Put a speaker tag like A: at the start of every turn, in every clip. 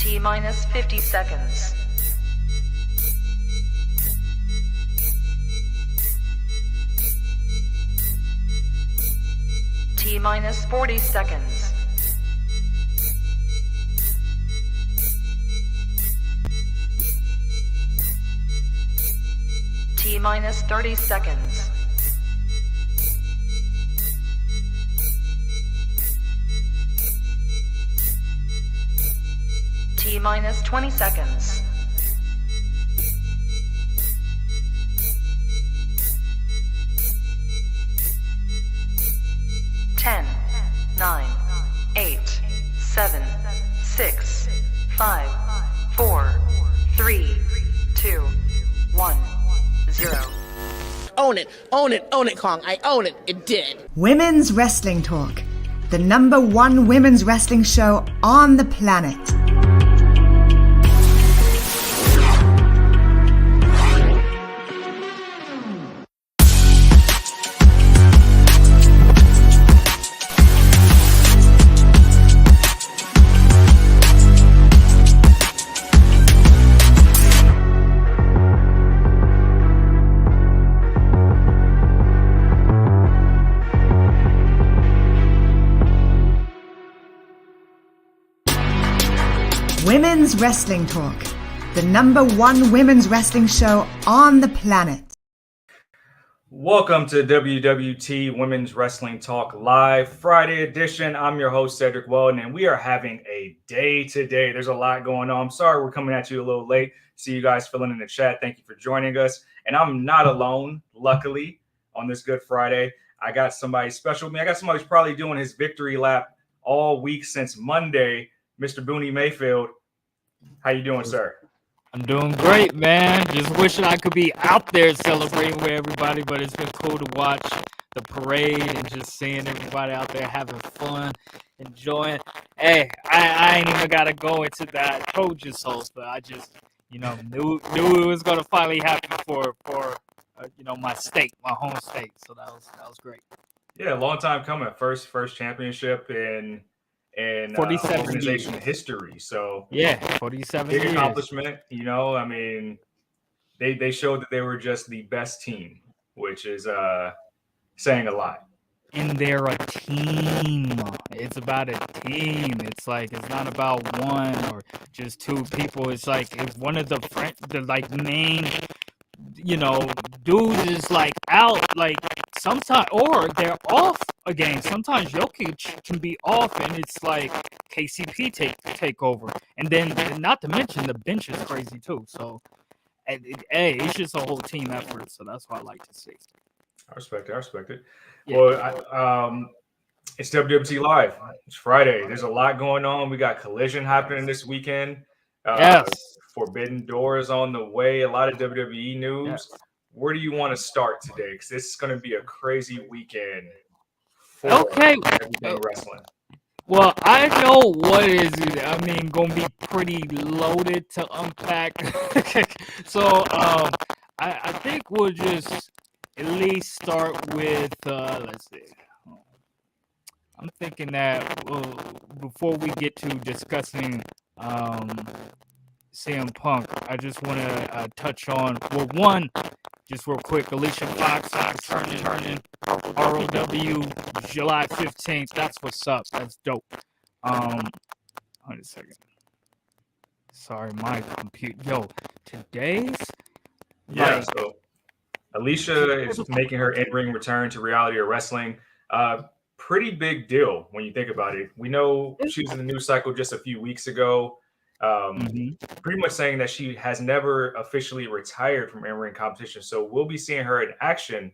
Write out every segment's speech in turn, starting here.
A: T minus 50 seconds. T minus 40 seconds. T minus 30 seconds. T minus 20 seconds. Ten, 9, 8, 7, 6, 5, 4, 3, 2, 1, 0.
B: Own it, own it, own it, Kong. I own it. It did.
C: Women's Wrestling Talk, the #1 women's wrestling show on the planet. Women's Wrestling Talk, the #1 women's wrestling show on the planet.
D: Welcome to WWT Women's Wrestling Talk Live Friday edition. I'm your host, Cedric Weldon, and we are having a day today. There's a lot going on. I'm sorry we're coming at you a little late. See you guys filling in the chat. Thank you for joining us. And I'm not alone, luckily, on this Good Friday. I got somebody special with me. I got somebody who's probably doing his victory lap all week since Monday, Mr. Booney Mayfield. How you doing, sir?
E: I'm doing great, man. Just wishing I could be out there celebrating with everybody, but it's been cool to watch the parade and just seeing everybody out there having fun, enjoying. Hey, I ain't even got to go into that coach's host, but I just, knew it was going to finally happen for my state, my home state. So that was great.
D: Yeah, long time coming. First championship in
E: 47
D: organization
E: years.
D: History. So
E: yeah, 47
D: big
E: years.
D: accomplishment. They showed that they were just the best team, which is saying a lot.
E: And they're a team. It's about a team. It's not about one or just two people. It's like if one of the main dudes is out sometimes, or they're off a game. Sometimes Jokic can be off and it's like KCP take over. And then not to mention the bench is crazy too. So it's just a whole team effort. So that's what I like to see.
D: I respect it.
E: Yeah.
D: Well, it's WWT Live. It's Friday. There's a lot going on. We got Collision happening this weekend.
E: Yes.
D: Forbidden Doors on the way. A lot of WWE news.
E: Yes.
D: Where do you want to start today? Because this is going to be a crazy weekend for everything wrestling.
E: Well, I know what is, going to be pretty loaded to unpack. So, I think we'll just at least start with, let's see. I'm thinking that before we get to discussing CM Punk, I just want to touch on, one, just real quick, Alicia Fox turning ROW July 15th. That's what's up. That's dope. Hold a second. Sorry, my computer. Yo, today's...
D: Yeah, so Alicia is making her in-ring return to reality of wrestling. Pretty big deal when you think about it. We know she was in the news cycle just a few weeks ago. Pretty much saying that she has never officially retired from in-ring competition. So we'll be seeing her in action.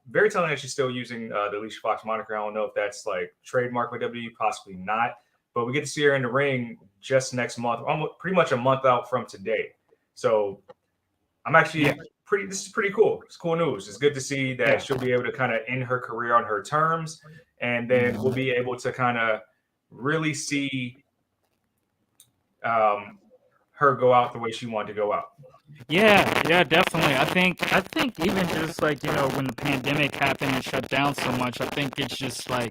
D: Very telling that she's still using the Alicia Fox moniker. I don't know if that's trademark with WWE, possibly not. But we get to see her in the ring just next month, pretty much a month out from today. So I'm actually this is pretty cool. It's cool news. It's good to see that she'll be able to kind of end her career on her terms. And then we'll be able to kind of really see her go out the way she wanted to go out.
E: Yeah, definitely. I think even just when the pandemic happened and shut down so much, I think it's just a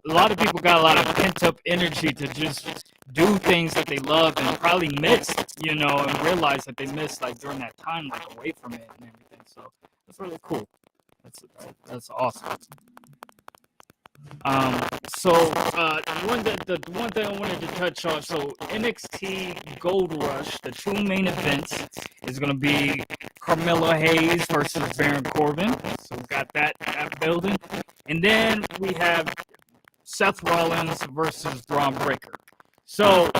E: lot of people got a lot of pent up energy to just do things that they love and probably missed, you know, and realize that they missed like during that time, like away from it and everything. So that's really cool. That's awesome. So the one thing I wanted to touch on, so NXT Gold Rush, the two main events is gonna be Carmelo Hayes versus Baron Corbin. So we got that building, and then we have Seth Rollins versus Braun Breaker. So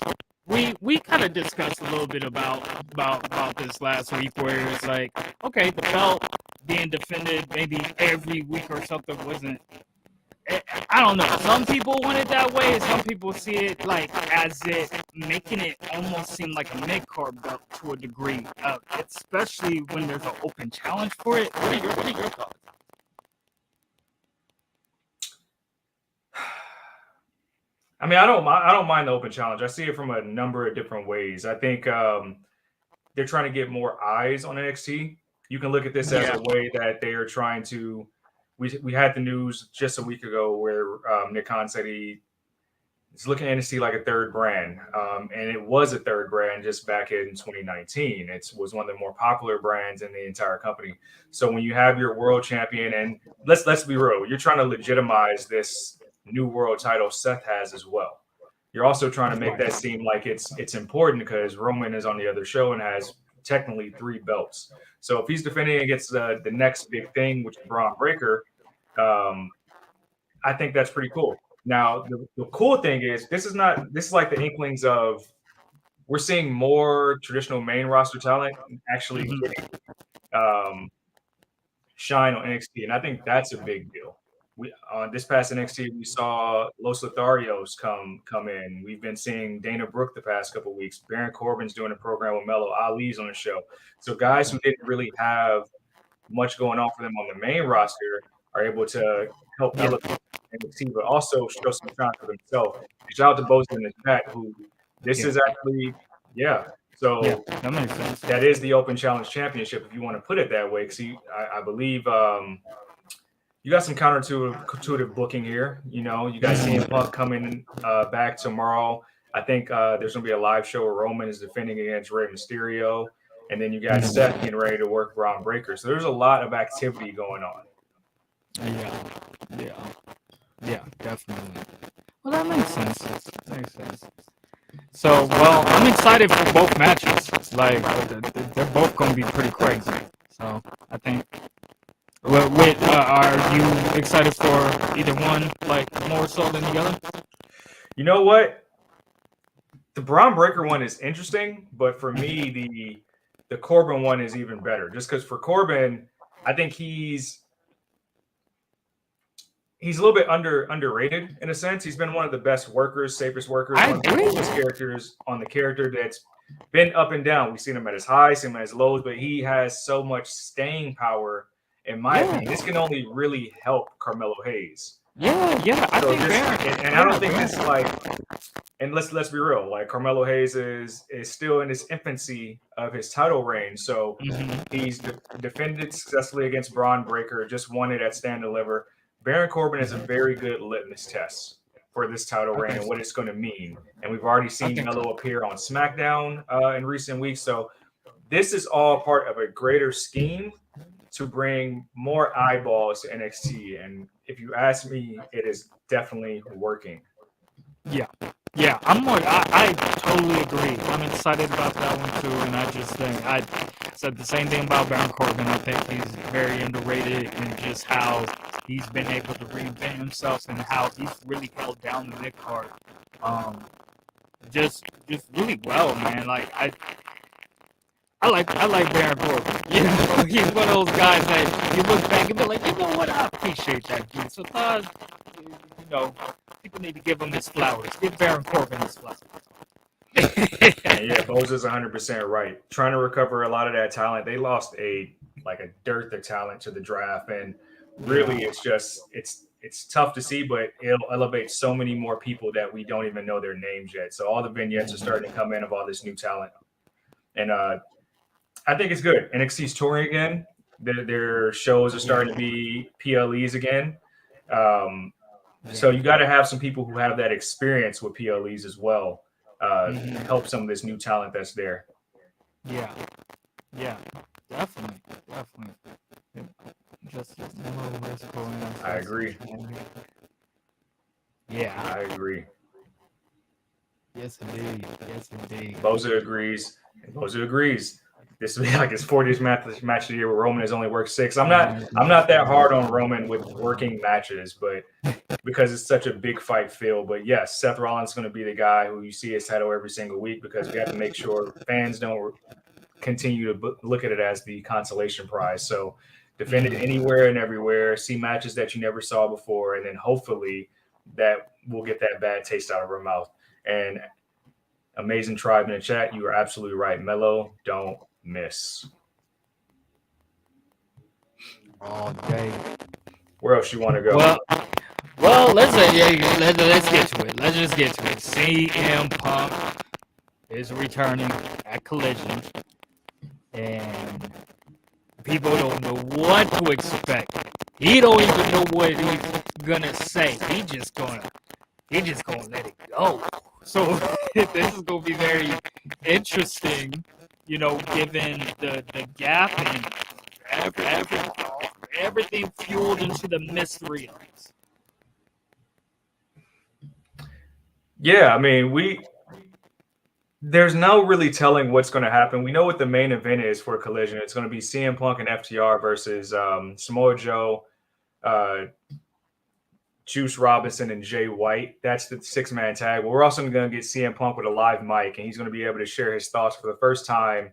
E: we kind of discussed a little bit about this last week, where it's like, okay, the belt being defended maybe every week or something wasn't. I don't know. Some people want it that way. Some people see it like as it making it almost seem like a mid-card belt to a degree, especially when there's an open challenge for it. What are your thoughts?
D: I mean, I don't mind the open challenge. I see it from a number of different ways. I think they're trying to get more eyes on NXT. You can look at this as a way that they are trying to. We had the news just a week ago where Nick Khan said he's looking at NXT like a third brand, and it was a third brand just back in 2019. It was one of the more popular brands in the entire company. So when you have your world champion, and let's be real, you're trying to legitimize this new world title Seth has as well. You're also trying to make that seem like it's important because Roman is on the other show and has technically 3 belts. So if he's defending against the next big thing, which is Braun Breaker, I think that's pretty cool. Now, the cool thing is this is like the inklings of we're seeing more traditional main roster talent actually getting shine on NXT, and I think that's a big deal. We on this past NXT, we saw Los Lotharios come in. We've been seeing Dana Brooke the past couple of weeks. Baron Corbin's doing a program with Mello. Ali's on the show. So guys who didn't really have much going on for them on the main roster are able to help elevate NXT, but also show some shine for themselves. Shout out to both in the chat who this is actually So
E: that makes sense.
D: That is the Open Challenge Championship, if you want to put it that way. Because I believe you got some counterintuitive booking here. You know, you got CM Punk coming back tomorrow. I think there's going to be a live show where Roman is defending against Rey Mysterio. And then you got Seth getting ready to work Braun Breaker. So there's a lot of activity going on.
E: Yeah, definitely. Well, that makes sense. So, well, I'm excited for both matches. Like, they're both going to be pretty crazy. So, I think. Wait, are you excited for either one, like, more so than the other?
D: You know what? The Braun Breaker one is interesting, but for me, the Corbin one is even better. Just because for Corbin, I think he's a little bit underrated in a sense. He's been one of the best workers, safest workers.
E: I agree.
D: His characters on the character that's been up and down. We've seen him at his highs, seen him at his lows, but he has so much staying power. In my opinion, this can only really help Carmelo Hayes.
E: Yeah. I think
D: and I don't think it's like. And let's be real. Like Carmelo Hayes is still in his infancy of his title reign. So he's defended successfully against Braun Breaker. Just won it at Stand and Deliver. Baron Corbin is a very good litmus test for this title reign and what it's going to mean. And we've already seen Melo appear on SmackDown in recent weeks. So this is all part of a greater scheme to bring more eyeballs to NXT. And if you ask me, it is definitely working.
E: Yeah, I totally agree. I'm excited about that one too, and I just think I said the same thing about Baron Corbin. I think he's very underrated in just how he's been able to reinvent himself and how he's really held down the mid card, just really well, man. Like I like Baron Corbin. You know, he's one of those guys that you look back and be like, you know what, I appreciate that dude. Sometimes, you know, people need to give him his flowers. Give Baron Corbin his flowers.
D: Yeah, Bose is 100% right. Trying to recover a lot of that talent. They lost a dearth of talent to the draft, and really, it's tough to see, but it'll elevate so many more people that we don't even know their names yet. So all the vignettes are starting to come in of all this new talent, and I think it's good. NXT's touring again. Their shows are starting to be PLEs again. So you got to have some people who have that experience with PLEs as well. help some of this new talent that's there.
E: Yeah, definitely. Just
D: I agree.
E: Yeah,
D: I agree.
E: yes indeed.
D: Boza agrees. And Boza agrees. This will be like his 40th match of the year where Roman has only worked 6. I'm not that hard on Roman with working matches, but because it's such a big fight feel. But yes, Seth Rollins is going to be the guy who you see his title every single week because we have to make sure fans don't continue to look at it as the consolation prize. So defend it anywhere and everywhere, see matches that you never saw before, and then hopefully that will get that bad taste out of our mouth. And Amazing Tribe in the chat, you are absolutely right. Mello, don't miss.
E: All day.
D: Where else you want to go?
E: Well, let's get to it. Let's just get to it. CM Punk is returning at Collision, and people don't know what to expect. He don't even know what he's gonna say. He just gonna let it go. So this is gonna be very interesting, given the gap and everything fueled into the mystery of it.
D: Yeah, I mean, there's no really telling what's going to happen. We know what the main event is for Collision. It's going to be CM Punk and FTR versus Samoa Joe, Juice Robinson, and Jay White. That's the 6-man tag. But we're also going to get CM Punk with a live mic, and he's going to be able to share his thoughts for the first time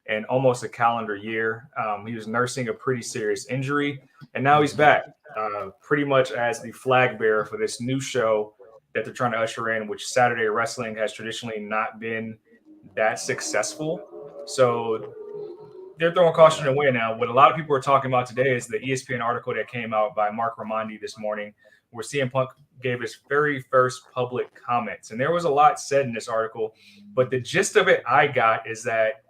D: in almost a calendar year. He was nursing a pretty serious injury, and now he's back pretty much as the flag bearer for this new show that they're trying to usher in, which Saturday wrestling has traditionally not been that successful. So they're throwing caution to the wind now. What a lot of people are talking about today is the ESPN article that came out by Mark Raimondi this morning, where CM Punk gave his very first public comments. And there was a lot said in this article, but the gist of it I got is that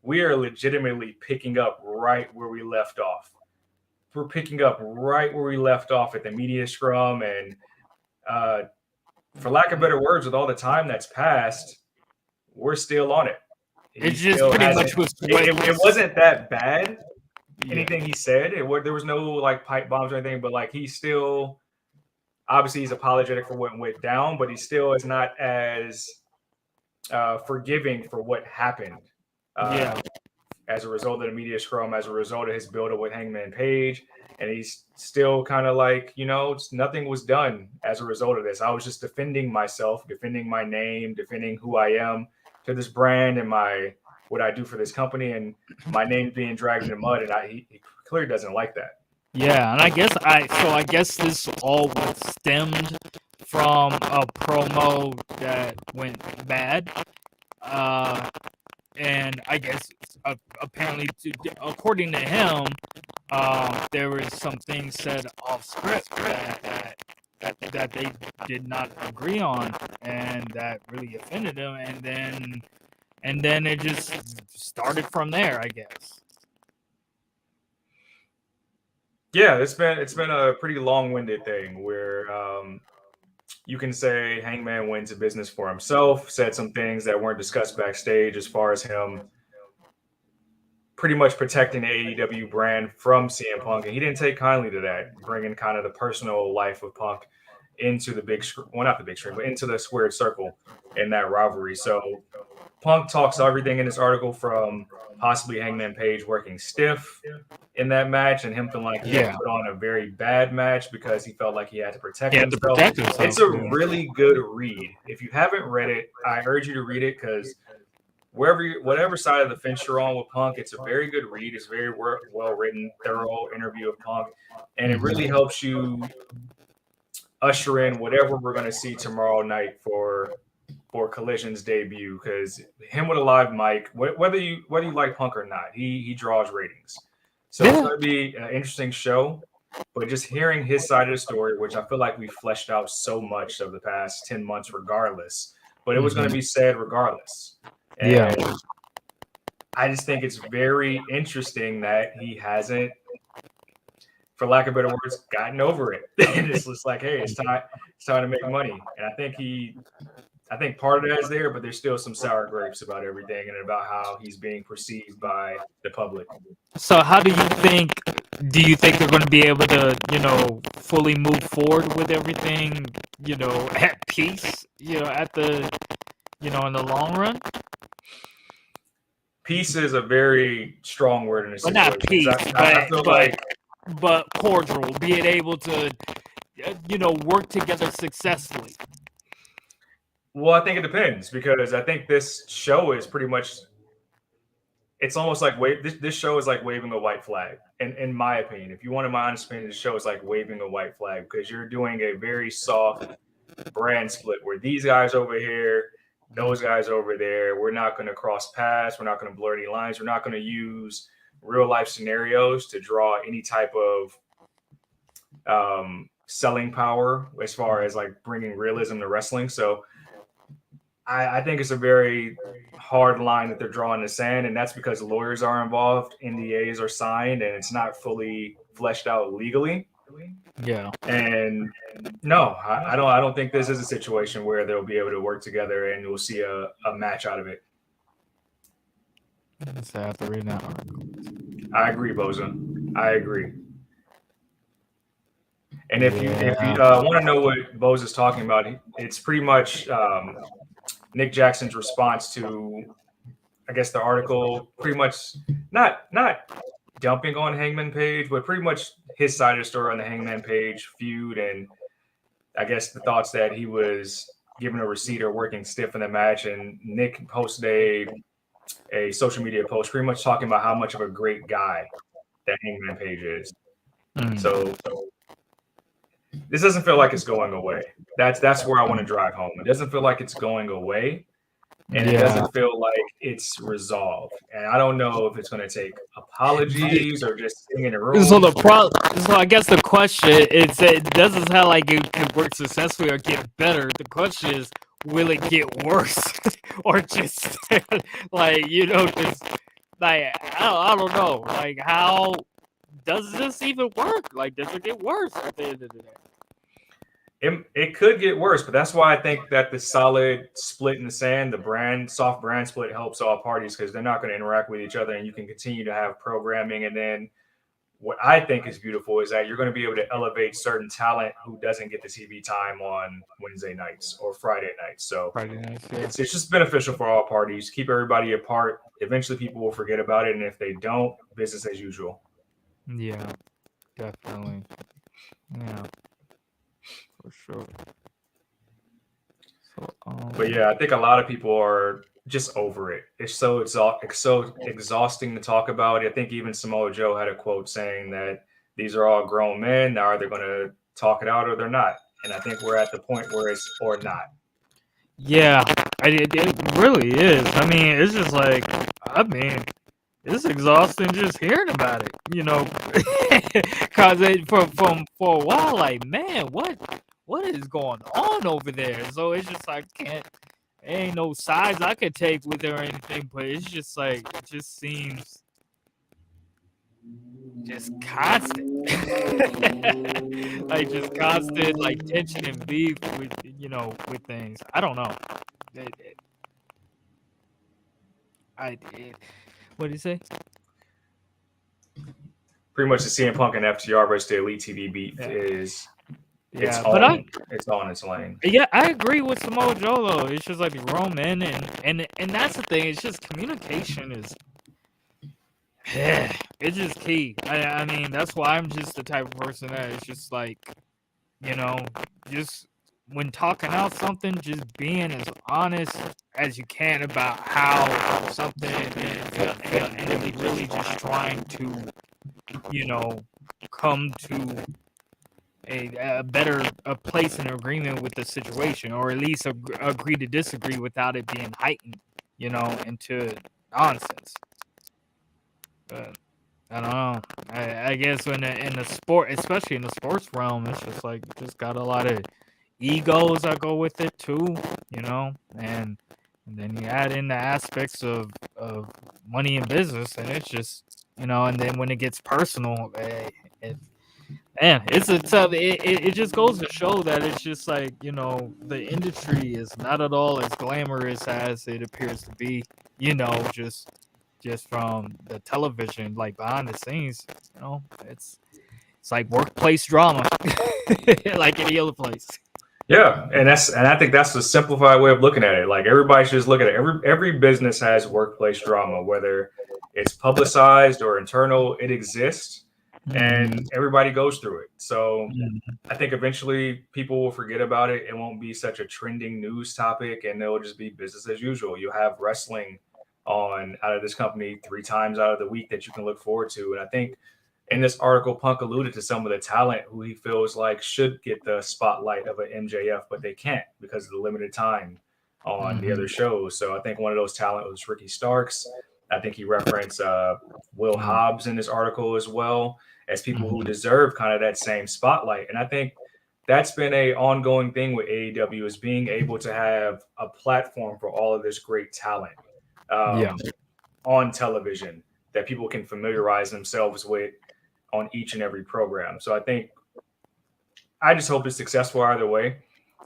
D: we are legitimately picking up right where we left off. We're picking up right where we left off at the media scrum, and for lack of better words, with all the time that's passed, we're still on it.
E: It just pretty much was.
D: It wasn't that bad. Anything he said, there was no like pipe bombs or anything, but like he's still obviously he's apologetic for what went down, but he still is not as forgiving for what happened. As a result of the media scrum, as a result of his build-up with Hangman Page. And he's still kind of like, nothing was done as a result of this. I was just defending myself, defending my name, defending who I am to this brand and what I do for this company, and my name being dragged in the mud. And he clearly doesn't like that.
E: Yeah, and I guess this all stemmed from a promo that went bad. And I guess apparently, according to him, there was some things said off script that they did not agree on, and that really offended him. And then it just started from there, I guess.
D: Yeah, it's been a pretty long-winded thing where you can say Hangman went to business for himself, said some things that weren't discussed backstage as far as him pretty much protecting the AEW brand from CM Punk. And he didn't take kindly to that, bringing kind of the personal life of Punk into the big screen, well, not the big screen, but into the squared circle in that rivalry. So Punk talks everything in this article from possibly Hangman Page working stiff in that match and him feeling like he had put on a very bad match because he felt like he had to protect himself. It's a really good read. If you haven't read it, I urge you to read it because whatever side of the fence you're on with Punk, it's a very good read. It's very well written, thorough interview of Punk, and it really helps you usher in whatever we're going to see tomorrow night for Collision's debut, because him with a live mic, whether you like Punk or not, he draws ratings. So it's going to be an interesting show. But just hearing his side of the story, which I feel like we fleshed out so much of the past 10 months regardless, but it was going to be said regardless. And I just think it's very interesting that he hasn't, for lack of better words, gotten over it. And it's just like, hey, it's time to make money. And I think I think part of that is there, but there's still some sour grapes about everything and about how he's being perceived by the public.
E: So how do you think they're going to be able to, fully move forward with everything, at peace, at the, in the long run?
D: Peace is a very strong word in this
E: Well,
D: situation.
E: not peace,
D: I feel like
E: but cordial, being able to, work together successfully.
D: well, I think it depends because I think this show is pretty much. It's almost like this show is like waving a white flag. In my opinion, if you wanted my honest opinion, this show is like waving a white flag because you're doing a very soft brand split where these guys over here, those guys over there. We're not going to cross paths. We're not going to blur any lines. We're not going to use real life scenarios to draw any type of selling power as far as like bringing realism to wrestling. So I think it's a very hard line that they're drawing in the sand, and that's because lawyers are involved, NDAs are signed, and it's not fully fleshed out legally.
E: Yeah.
D: And no, I don't think this is a situation where they'll be able to work together and we'll see a match out of it.
E: I have to read that article.
D: I agree, Boza. I agree. And if you want to know what Boza's talking about, it's pretty much Nick Jackson's response to, I guess, the article, pretty much not dumping on Hangman Page, but pretty much his side of the story on the Hangman Page feud, and I guess the thoughts that he was given a receipt or working stiff in the match. And Nick posted a social media post pretty much talking about how much of a great guy that Hangman Page is. So this doesn't feel like it's going away. That's where I want to drive home. It doesn't feel like it's going away, and it doesn't feel like it's resolved. And I don't know if it's going to take apologies or just sitting in a room.
E: So I guess the question is, it doesn't sound like it could work successfully or get better. The question is, will it get worse or just like just like I don't know. Like, how does this even work? Like, does it get worse at the end of the day?
D: It could get worse, but that's why I think that the solid split in the sand, the soft brand split, helps all parties because they're not going to interact with each other, and you can continue to have programming. And then what I think is beautiful is that you're going to be able to elevate certain talent who doesn't get the TV time on Wednesday nights or Friday nights. So it's just beneficial for all parties. Keep everybody apart. Eventually, people will forget about it, and if they don't, business as usual.
E: Yeah, definitely. Yeah. For sure. So,
D: but yeah, I think a lot of people are just over it. It's so exhausting to talk about. I think even Samoa Joe had a quote saying that these are all grown men. Now, are they going to talk it out or they're not? And I think we're at the point where it's or not.
E: Yeah, it really is. I mean, it's just like, it's exhausting just hearing about it, because for a while, like, man, what is going on over there? So it's just like, there ain't no sides I could take with it or anything, but it's just like, it just seems just constant, like just constant, like tension and beef with, with things. I don't know. What did he say?
D: Pretty much the CM Punk and FTR versus the Elite TV beef is it's on its lane.
E: Yeah, I agree with Samoa Joe though. It's just like the grown men, and that's the thing. It's just communication is it's just key. I mean, that's why I'm just the type of person that is just like, just when talking out something, just being as honest as you can about how something and really just trying to, come to a better place in agreement with the situation, or at least agree to disagree without it being heightened, into nonsense. But I don't know. I guess in the sport, especially in the sports realm, it's just like just got a lot of egos that go with it too, and then you add in the aspects of that, and business, and it's just, and then when it gets personal, Man, it just goes to show that it's just like, the industry is not at all as glamorous as it appears to be, just from the television, like behind the scenes, it's like workplace drama, like any other place.
D: Yeah, and I think that's the simplified way of looking at it. Like everybody should just look at it. Every business has workplace drama, whether it's publicized or internal, it exists, and everybody goes through it. So I think eventually people will forget about it. It won't be such a trending news topic, and it'll just be business as usual. You have wrestling on out of this company 3 times out of the week that you can look forward to, and I think in this article, Punk alluded to some of the talent who he feels like should get the spotlight of an MJF, but they can't because of the limited time on the other shows. So I think one of those talent was Ricky Starks. I think he referenced Will Hobbs in this article as well as people who deserve kind of that same spotlight. And I think that's been a ongoing thing with AEW is being able to have a platform for all of this great talent on television that people can familiarize themselves with on each and every program. So I just hope it's successful either way.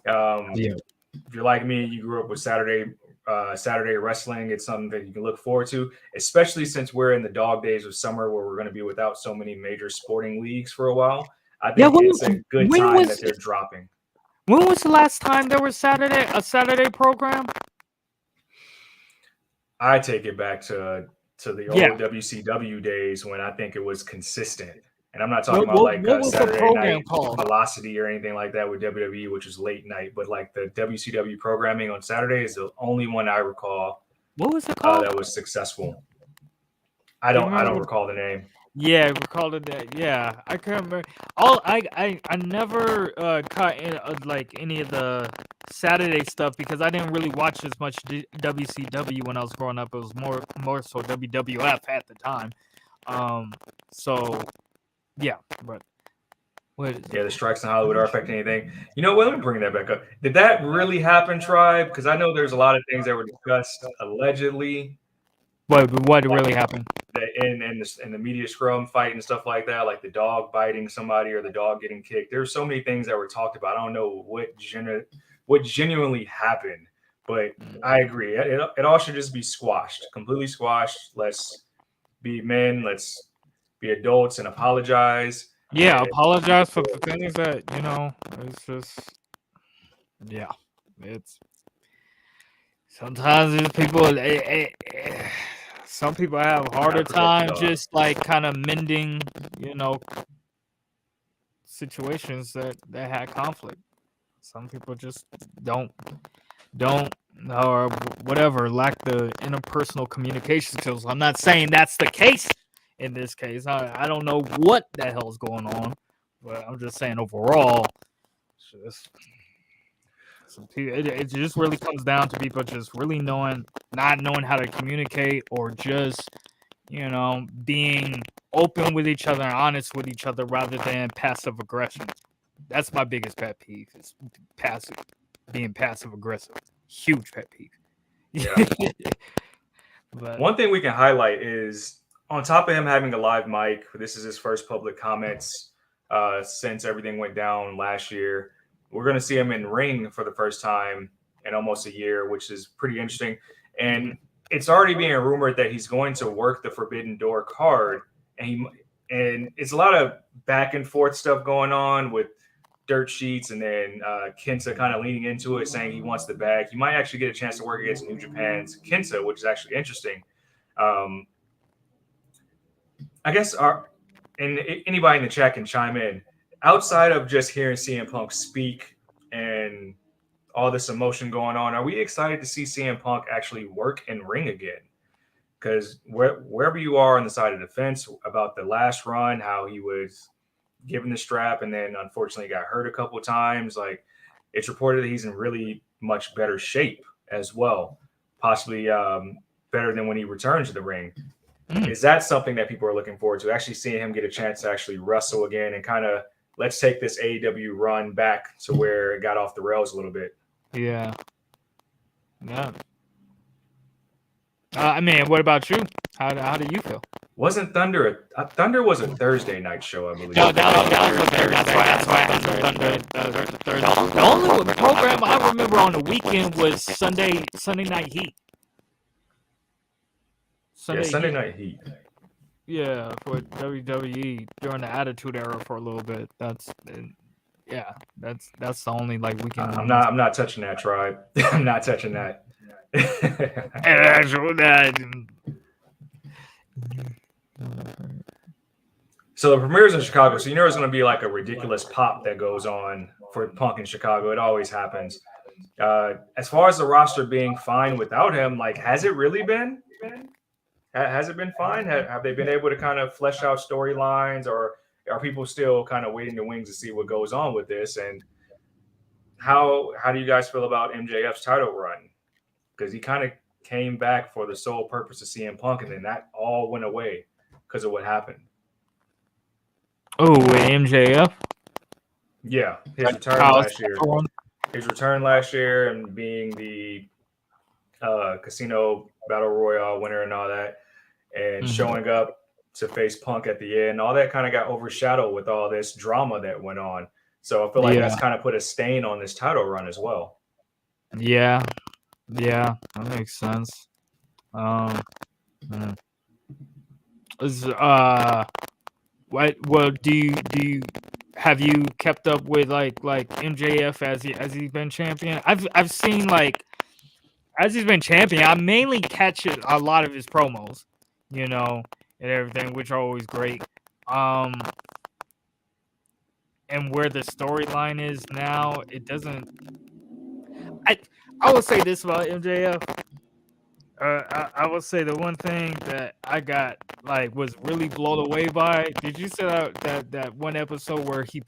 D: If you're like me, you grew up with Saturday wrestling. It's something that you can look forward to, especially since we're in the dog days of summer where we're going to be without so many major sporting leagues for a while. I think it's a good time that they're dropping.
E: When was the last time there was a Saturday program?
D: I take it back to the old WCW days when I think it was consistent. And I'm not talking about like Saturday Night Velocity or anything like that with WWE, which is late night. But like the WCW programming on Saturday is the only one I recall.
E: What was it called?
D: That was successful. I don't recall the name.
E: Yeah, recalled it that. Yeah, I can't remember. I never caught in, like any of the Saturday stuff because I didn't really watch as much WCW when I was growing up. It was more so WWF at the time. So yeah, but
D: the strikes in Hollywood are affecting anything. You know what? Let me bring that back up. Did that really happen, Tribe? Because I know there's a lot of things that were discussed allegedly.
E: What really happened?
D: In the media scrum fight and stuff like that, like the dog biting somebody or the dog getting kicked. There's so many things that were talked about. I don't know what genuinely happened, but I agree. It all should just be squashed, completely squashed. Let's be men. Let's be adults and apologize.
E: Yeah, apologize for the things that, it's just, it's sometimes there's people, some people have harder time just like kind of mending, situations that had conflict. Some people just don't or whatever, lack the interpersonal communication skills. I'm not saying that's the case in this case. I don't know what the hell's going on, but I'm just saying overall, it just really comes down to people just really not knowing how to communicate or just, being open with each other and honest with each other rather than passive aggression. That's my biggest pet peeve is being passive aggressive. Huge pet peeve.
D: Yeah. But one thing we can highlight is on top of him having a live mic, this is his first public comments since everything went down last year. We're going to see him in ring for the first time in almost a year, which is pretty interesting. And it's already being rumored that he's going to work the Forbidden Door card. And it's a lot of back and forth stuff going on with dirt sheets and then Kenta kind of leaning into it, saying he wants the bag. He might actually get a chance to work against New Japan's Kenta, which is actually interesting. I guess anybody in the chat can chime in. Outside of just hearing CM Punk speak and all this emotion going on, are we excited to see CM Punk actually work and ring again? Because wherever you are on the side of the fence about the last run, how he was given the strap and then unfortunately got hurt a couple of times, like it's reported that he's in really much better shape as well, possibly better than when he returned to the ring. Is that something that people are looking forward to, actually seeing him get a chance to actually wrestle again and kind of let's take this AEW run back to where it got off the rails a little bit?
E: Yeah. I mean, what about you? How do you feel?
D: Wasn't Thunder was a Thursday night show, I believe.
E: No, that was a Thursday. That's why I said Thursday. The only program I remember on the weekend was Sunday Night Heat.
D: Sunday Night Heat.
E: Yeah, for WWE during the Attitude Era for a little bit. That's the only like weekend.
D: I'm not touching that, Tribe. I'm not touching that. So the premiere's in Chicago, so you know there's going to be like a ridiculous pop that goes on for Punk in Chicago. It always happens. As far as the roster being fine without him, like, has it really been? Has it been fine? Have they been able to kind of flesh out storylines, or are people still kind of waiting in the wings to see what goes on with this? And how do you guys feel about MJF's title run? Because he kind of came back for the sole purpose of CM Punk, and then that all went away because of what happened.
E: Oh, with MJF?
D: Yeah, his return last year. His return last year and being the Casino Battle Royale winner and all that, and showing up to face Punk at the end, all that kind of got overshadowed with all this drama that went on. So I feel like that's kind of put a stain on this title run as well.
E: Yeah, that makes sense. Well, do you have you kept up with like MJF as he's been champion? I've seen like as he's been champion, I mainly catch a lot of his promos, you know, and everything, which are always great. And where the storyline is now, it doesn't. I would say this about MJF. I would say the one thing that I got was really blown away by. Did you see that one episode where he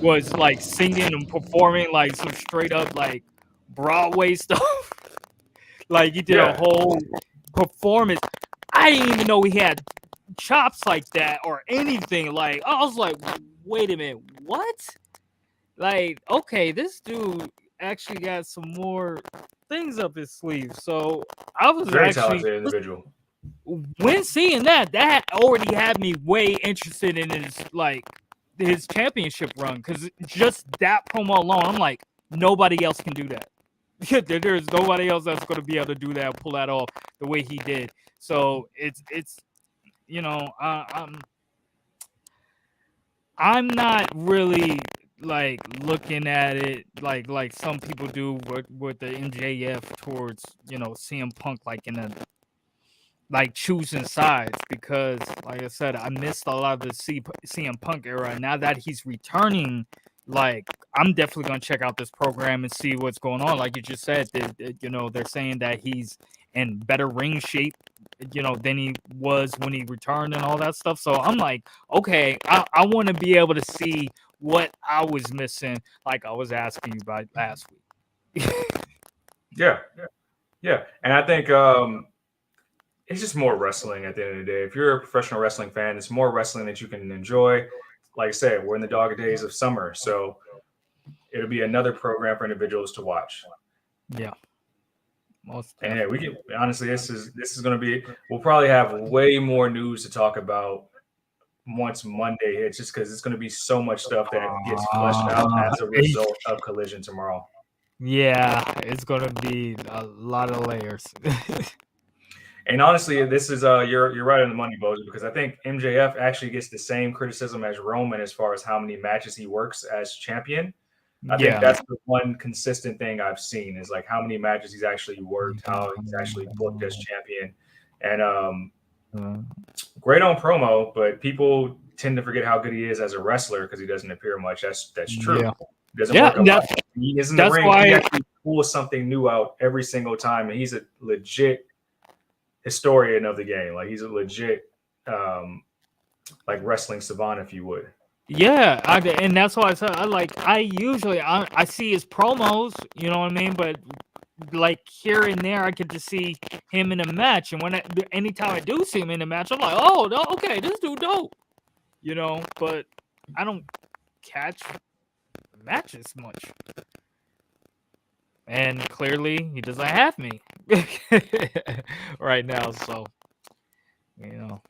E: was like singing and performing like some straight up like Broadway stuff? Like he did a whole performance. I didn't even know he had chops like that or anything. Like I was like, wait a minute, what? Like, okay, this dude actually got some more things up his sleeve. So I was
D: very talented individual.
E: When seeing that already had me way interested in his championship run, because just that promo alone, I'm like, nobody else can do that. There's nobody else that's going to be able to do that, pull that off the way he did. So it's you know, I'm not really like looking at it like some people do with the MJF towards, you know, CM Punk, like in a like choosing sides, because like I said, I missed a lot of the CM Punk era, and now that he's returning, like I'm definitely gonna check out this program and see what's going on. Like you just said, you know, they're saying that he's in better ring shape, you know, than he was when he returned and all that stuff. So I'm like, okay, I want to be able to see what I was missing, like I was asking you about last week.
D: Yeah. And I think it's just more wrestling at the end of the day. If you're a professional wrestling fan, it's more wrestling that you can enjoy. Like I said, we're in the dog days of summer, so it'll be another program for individuals to watch.
E: Yeah.
D: And yeah, we can honestly, this is going to be. We'll probably have way more news to talk about once Monday hits, just because it's going to be so much stuff that gets fleshed out as a result of Collision tomorrow.
E: Yeah, it's going to be a lot of layers.
D: And honestly, this is you're right on the money, Bozo, because I think MJF actually gets the same criticism as Roman as far as how many matches he works as champion. I think that's the one consistent thing I've seen is like how many matches he's actually worked, how he's actually booked as champion. And great on promo, but people tend to forget how good he is as a wrestler because he doesn't appear much. That's true.
E: Yeah.
D: He doesn't work a lot. He is in the ring. He actually pulls something new out every single time, and he's a legit historian of the game. Like he's a legit like wrestling savant, if you would.
E: Yeah, and that's why I said I usually see his promos, you know what I mean, but like here and there I get to see him in a match, and anytime I do see him in a match, I'm like, oh no, okay, this dude dope, you know, but I don't catch matches much, and clearly he doesn't have me right now, so you know,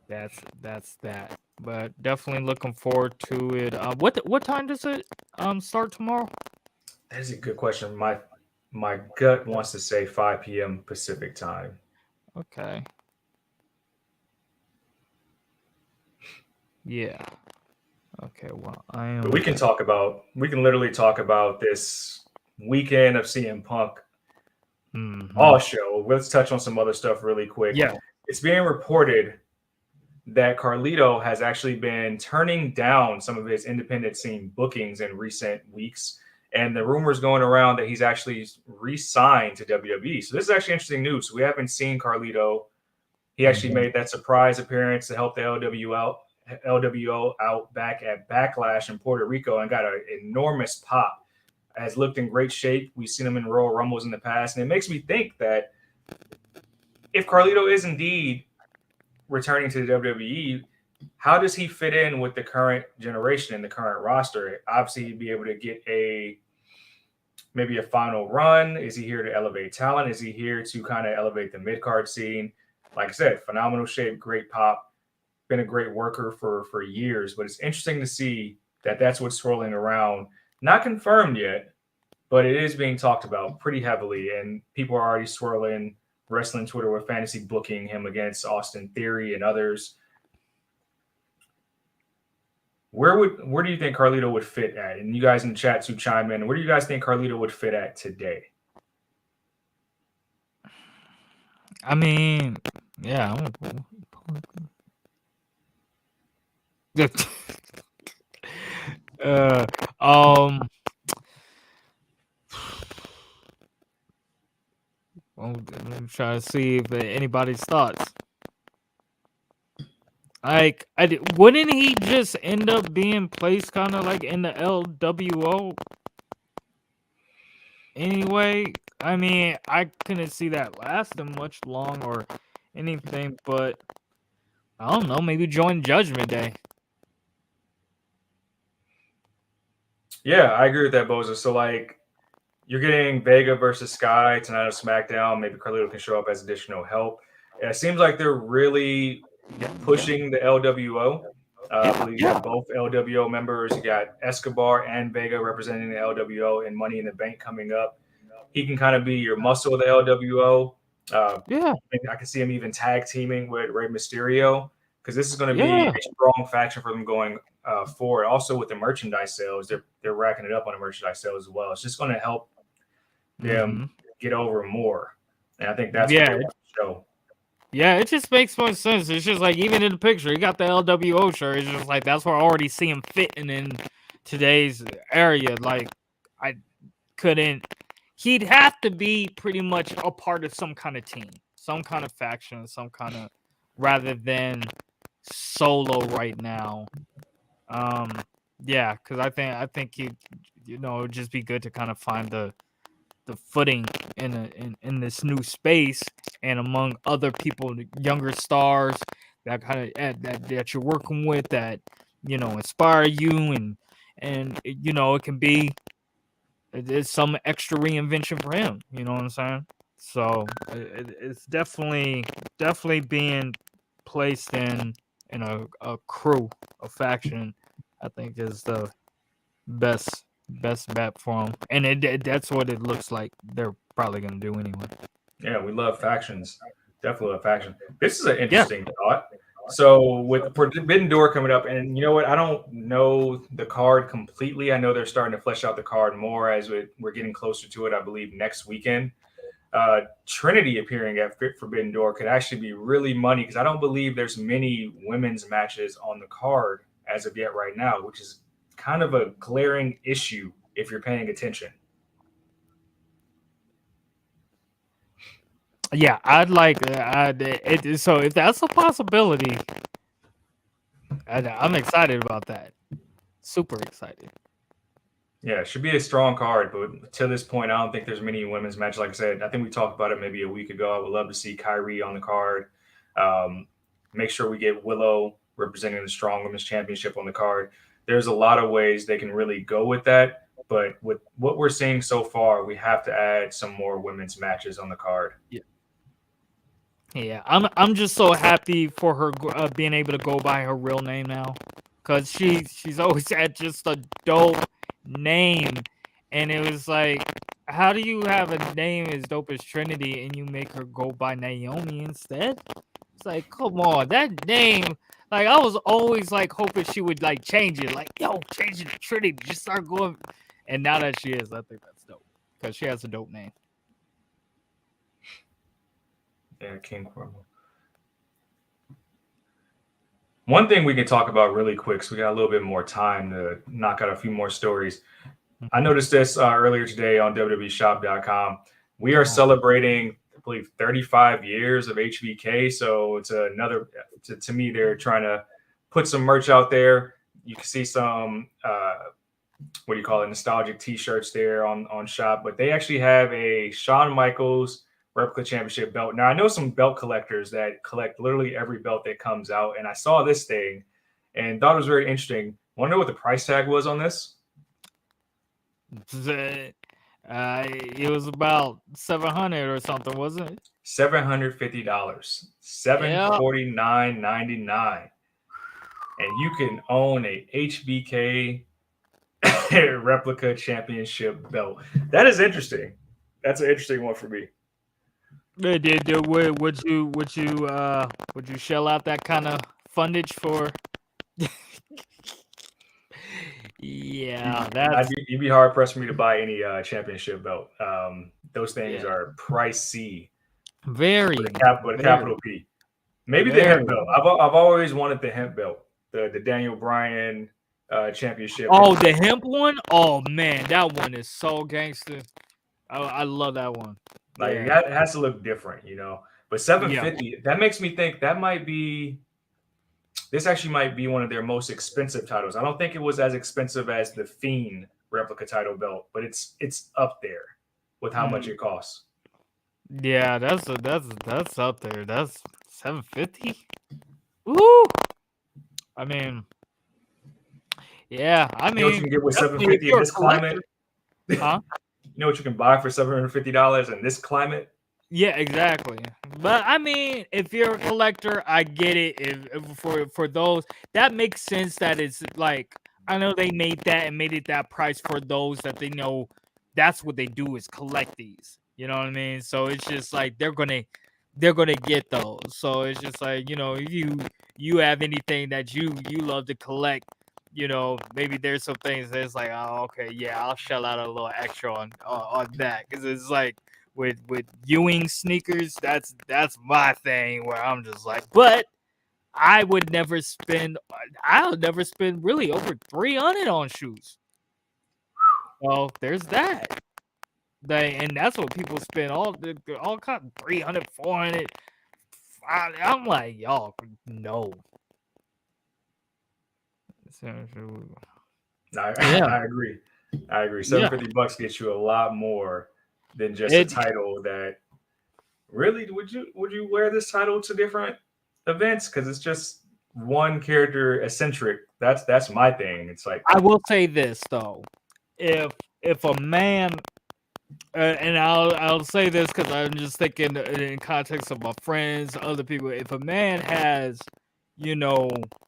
E: that's that. But definitely looking forward to it. What time does it start tomorrow?
D: That is a good question. My gut wants to say 5 p.m. Pacific time.
E: Okay. Yeah. Okay. Well, I
D: But
E: am.
D: we can literally talk about this weekend of CM Punk
E: Mhm.
D: all show. Let's touch on some other stuff really quick.
E: Yeah.
D: It's being reported that Carlito has actually been turning down some of his independent scene bookings in recent weeks. And the rumors going around that he's actually re-signed to WWE. So this is actually interesting news. We haven't seen Carlito. He actually made that surprise appearance to help the LWO out back at Backlash in Puerto Rico and got an enormous pop. Has looked in great shape. We've seen him in Royal Rumbles in the past. And it makes me think that if Carlito is indeed returning to the WWE, how does he fit in with the current generation and the current roster? Obviously, he'd be able to get maybe a final run. Is he here to elevate talent? Is he here to kind of elevate the mid card scene? Like I said, phenomenal shape, great pop, been a great worker for years. But it's interesting to see that that's what's swirling around. Not confirmed yet, but it is being talked about pretty heavily, and people are already swirling wrestling Twitter with fantasy booking him against Austin Theory and others. Where do you think Carlito would fit at? And you guys in the chat to chime in. Where do you guys think Carlito would fit at today?
E: I mean, yeah. uh, um. I'm trying to see if anybody's thoughts. Like, wouldn't he just end up being placed kind of like in the LWO anyway? I mean, I couldn't see that lasting much long or anything, but I don't know. Maybe join Judgment Day.
D: Yeah, I agree with that, Boza. So, like, you're getting Vega versus Sky tonight on SmackDown. Maybe Carlito can show up as additional help. It seems like they're really pushing the LWO. I believe you got both LWO members. You got Escobar and Vega representing the LWO and Money in the Bank coming up. He can kind of be your muscle of the LWO.
E: Yeah,
D: I can see him even tag teaming with Rey Mysterio because this is going to be
E: yeah.
D: a strong faction for them going forward. Also, with the merchandise sales, they're racking it up on the merchandise sales as well. It's just going to help them get over more, and I think that's what they
E: Yeah,
D: want to show.
E: yeah, it just makes more sense. It's just like even in the picture, he got the LWO shirt. It's just like that's where I already see him fitting in today's area. Like I couldn't. He'd have to be pretty much a part of some kind of team, some kind of faction, some kind of rather than solo right now. Um, yeah, because I think he, it'd just be good to kind of find the footing in this new space and among other people, younger stars that kind of that you're working with that inspire you and it can be it's some extra reinvention for him. You know what I'm saying? So it's definitely being placed in a crew, a faction. I think is the best bet for them, and that's what it looks like they're probably gonna do anyway.
D: Yeah, we love factions. Definitely love faction. This is an
E: Yeah,
D: interesting thought. So with Forbidden Door coming up, and you know what? I don't know the card completely. I know they're starting to flesh out the card more as we're getting closer to it. I believe next weekend. Trinity appearing at Forbidden Door could actually be really money because I don't believe there's many women's matches on the card as of yet right now, which is kind of a glaring issue if you're paying attention.
E: yeah, I'd like it. So if that's a possibility, I'm excited about that. Super excited.
D: Yeah, it should be a strong card, but to this point, I don't think there's many women's matches. Like I said, I think we talked about it maybe a week ago. I would love to see Kyrie on the card. Make sure we get Willow representing the Strong Women's Championship on the card. There's a lot of ways they can really go with that, but with what we're seeing so far, we have to add some more women's matches on the card.
E: Yeah. Yeah, I'm just so happy for her being able to go by her real name now, cause she's always had just a dope name, and it was like, how do you have a name as dope as Trinity and you make her go by Naomi instead? It's like, come on, that name. Like, I was always like hoping she would like change it, like, yo, change it to Trinity, just start going. And now that she is, I think that's dope, cause she has a dope name.
D: Yeah, King Corvo. One thing we can talk about really quick, so we got a little bit more time to knock out a few more stories. I noticed this earlier today on WWTshop.com. We are celebrating, I believe, 35 years of HBK. So it's another, to me, they're trying to put some merch out there. You can see some, what do you call it, nostalgic T-shirts there on shop. But they actually have a Shawn Michaels replica championship belt. Now, I know some belt collectors that collect literally every belt that comes out. And I saw this thing and thought it was very interesting. Want to know what the price tag was on this?
E: It was about 700 or something, wasn't it?
D: $750, $749.99, and you can own a HBK replica championship belt. That is interesting. That's an interesting one for me.
E: Would you shell out that kind of fundage for? Yeah, that's
D: You'd be hard pressed for me to buy any championship belt. Those things
E: Yeah.
D: are pricey.
E: very,
D: With a capital P. Maybe the hemp belt. I've always wanted the hemp belt. The Daniel Bryan championship.
E: Oh, the hemp one? Oh man, that one is so gangster. I love that one.
D: Like
E: Yeah.
D: it has to look different, you know. But 750, that makes me think that might be. This actually might be one of their most expensive titles. I don't think it was as expensive as the Fiend replica title belt, but it's up there with how much it costs.
E: Yeah, that's up there. That's 750. Woo! I mean, yeah. I
D: You know what you
E: mean,
D: can get with
E: definitely if
D: 750 in
E: you're a
D: this climate?
E: Huh?
D: You know what you can buy for $750 in this climate?
E: Yeah, exactly. But I mean, if you're a collector, I get it. If for those, that makes sense. That it's like, I know they made that and made it that price for those that they know that's what they do is collect these. You know what I mean? So it's just like they're gonna get those. So it's just like, if you have anything that you love to collect, maybe there's some things that's like, oh, okay, yeah, I'll shell out a little extra on that, because it's like with Ewing sneakers, that's my thing where I'm just like, but I'll never spend really over 300 on shoes. So there's that. And that's what people spend all kind of 300, 400. I'm like, y'all, no.
D: I agree. I agree. $750 gets you a lot more than just a title that really would you wear this title to different events? Because it's just one character eccentric. That's my thing. It's like,
E: I will say this though. If a man and I'll say this because I'm just thinking in context of my friends, other people. If a man has,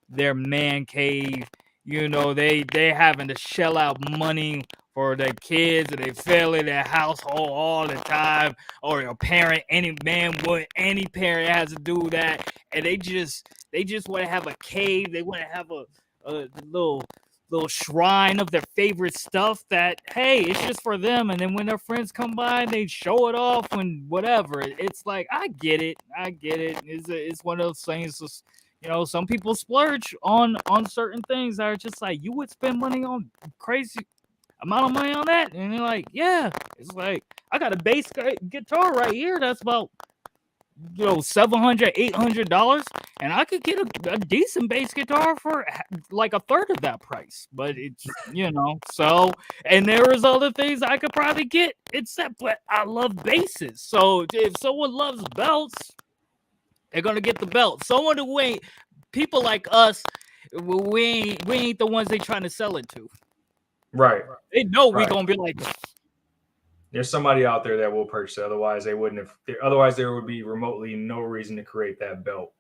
E: their man cave, they having to shell out money for their kids, and they failing their household all the time, or a parent, any parent has to do that, and they just want to have a cave. They want to have a little shrine of their favorite stuff that, hey, it's just for them, and then when their friends come by, they show it off and whatever. It's like, I get it. It's one of those things. Some people splurge on certain things that are just like, you would spend money on crazy amount of money on that, and you're like, yeah. It's like, I got a bass guitar right here that's about $700, $800, and I could get a decent bass guitar for like a third of that price. But it's so, and there is other things I could probably get, but I love basses. So if someone loves belts, they're gonna get the belt. Someone who ain't, people like us, we ain't the ones they trying to sell it to.
D: right.
E: They know we're gonna be like,
D: There's somebody out there that will purchase it. Otherwise, they wouldn't have. Otherwise, there would be remotely no reason to create that belt.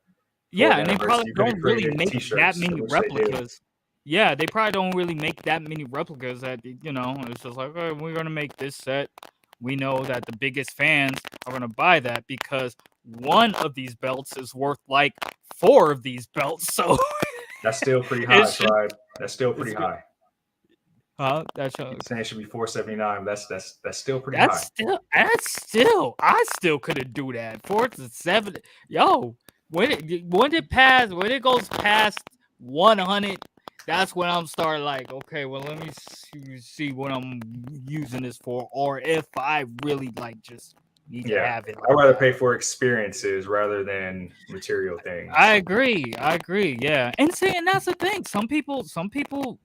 E: Yeah, and they probably
D: You could have
E: don't really
D: created
E: make that
D: T-shirts,
E: many
D: which they did.
E: replicas. Yeah, they probably don't really make that many replicas that, it's just like, okay, we're gonna make this set. We know that the biggest fans are gonna buy that because one of these belts is worth like 4 of these belts. So
D: That's still pretty high,
E: it's just,
D: Tribe. That's still pretty high.
E: that's
D: Saying it should be $479. That's still pretty high.
E: that's still I still couldn't do that. 4 to 7. Yo, when it goes past 100, that's when I'm starting like, okay, well, let me see what I'm using this for, or if I really like just need to have it.
D: I'd rather pay for experiences rather than material things.
E: I agree. Yeah, and that's the thing. Some people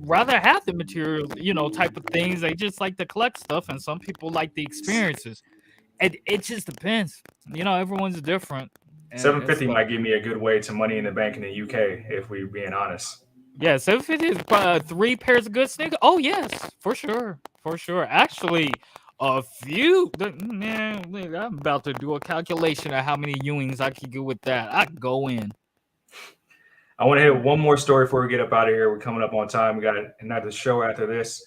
E: rather have the materials, type of things. They just like to collect stuff, and some people like the experiences. It just depends. Everyone's different.
D: $750 might give me a good way to Money in the Bank in the UK, if we're being honest.
E: Yeah, $750 is 3 pairs of good sneakers. Oh yes, for sure. Actually, a few. I'm about to do a calculation of how many Ewings I could get with that. I could go in.
D: I want to hit one more story before we get up out of here. We're coming up on time. We got another show after this.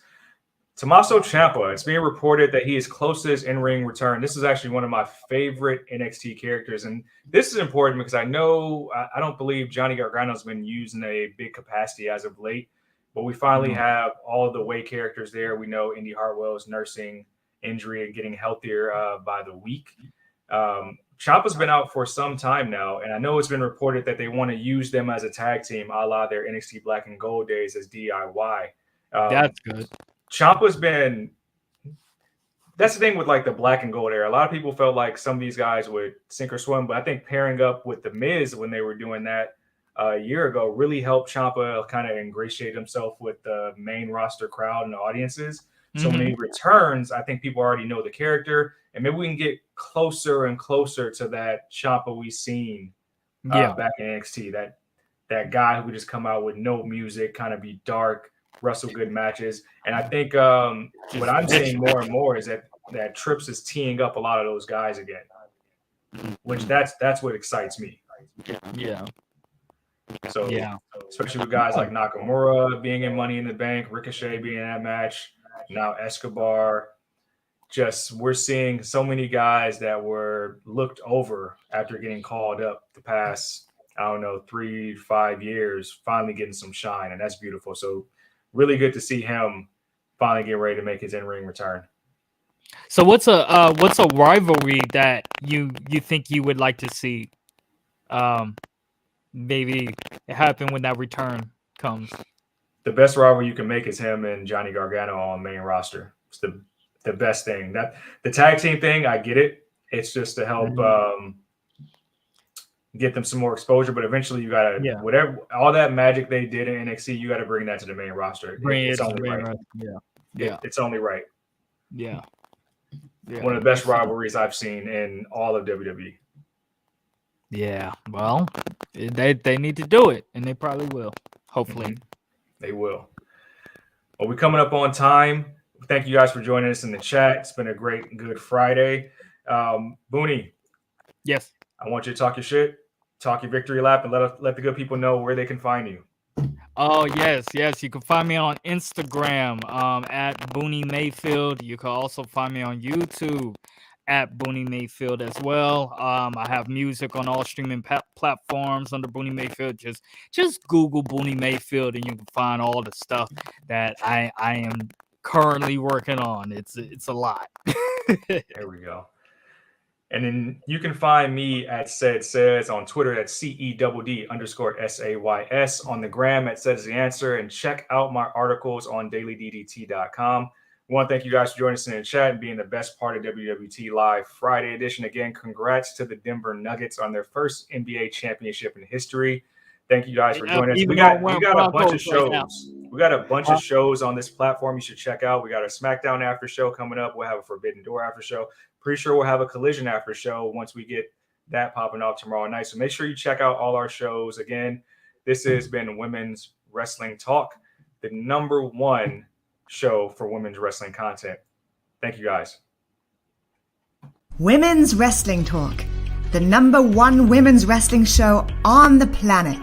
D: Tommaso Ciampa, it's being reported that he is close to his in-ring return. This is actually one of my favorite NXT characters. And this is important because I don't believe Johnny Gargano's been used in a big capacity as of late. But we finally have all of the way characters there. We know Indy Hartwell's nursing injury and getting healthier by the week. Ciampa's been out for some time now, and I know it's been reported that they want to use them as a tag team, a la their NXT Black and Gold days as DIY.
E: That's good.
D: Ciampa's been. That's the thing with like the Black and Gold era. A lot of people felt like some of these guys would sink or swim, but I think pairing up with the Miz when they were doing that a year ago really helped Ciampa kind of ingratiate himself with the main roster crowd and the audiences. So when he returns, I think people already know the character, and maybe we can get closer and closer to that Ciampa we've seen back in NXT. That guy who would just come out with no music, kind of be dark, wrestle good matches. And I think what I'm seeing more and more is that Trips is teeing up a lot of those guys again, which that's what excites me.
E: Yeah.
D: So especially with guys like Nakamura being in Money in the Bank, Ricochet being in that match. Now Escobar, we're seeing so many guys that were looked over after getting called up the past, 3-5 years, finally getting some shine, and that's beautiful. So really good to see him finally get ready to make his in-ring return.
E: So what's a rivalry that you think you would like to see maybe happen when that return comes?
D: The best rivalry you can make is him and Johnny Gargano on main roster. It's the best thing. That the tag team thing, I get it. It's just to help get them some more exposure. But eventually, you gotta whatever all that magic they did in NXT, you gotta bring that to the main roster. It's only right. It's only right.
E: Yeah.
D: One of the best rivalries I've seen in all of WWE.
E: Yeah. Well, they need to do it, and they probably will. Hopefully.
D: They will. Well, we're coming up on time. Thank you guys for joining us in the chat. It's been a great, good Friday. Booney.
E: Yes.
D: I want you to talk your shit, talk your victory lap, and let the good people know where they can find you.
E: Oh, yes. You can find me on Instagram at Booney Mayfield. You can also find me on YouTube at Booney Mayfield as well. I have music on all streaming platforms under Booney Mayfield. Just Google Booney Mayfield and you can find all the stuff that I am currently working on. It's a lot.
D: There we go. And then you can find me at Says on Twitter at CEDD_SAYS, on the gram at Says the Answer, and check out my articles on dailyddt.com. I want to thank you guys for joining us in the chat and being the best part of WWT Live Friday edition. Again, congrats to the Denver Nuggets on their first NBA championship in history. Thank you guys for joining us. We got a bunch of shows. We got a bunch of shows on this platform you should check out. We got a SmackDown after show coming up. We'll have a Forbidden Door after show. Pretty sure we'll have a Collision after show once we get that popping off tomorrow night. So make sure you check out all our shows. Again, this has been Women's Wrestling Talk, the #1 show for women's wrestling content. Thank you, guys.
C: Women's Wrestling Talk, the number one women's wrestling show on the planet.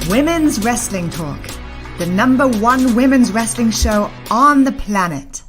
C: Women's Wrestling Talk, the number one women's wrestling show on the planet.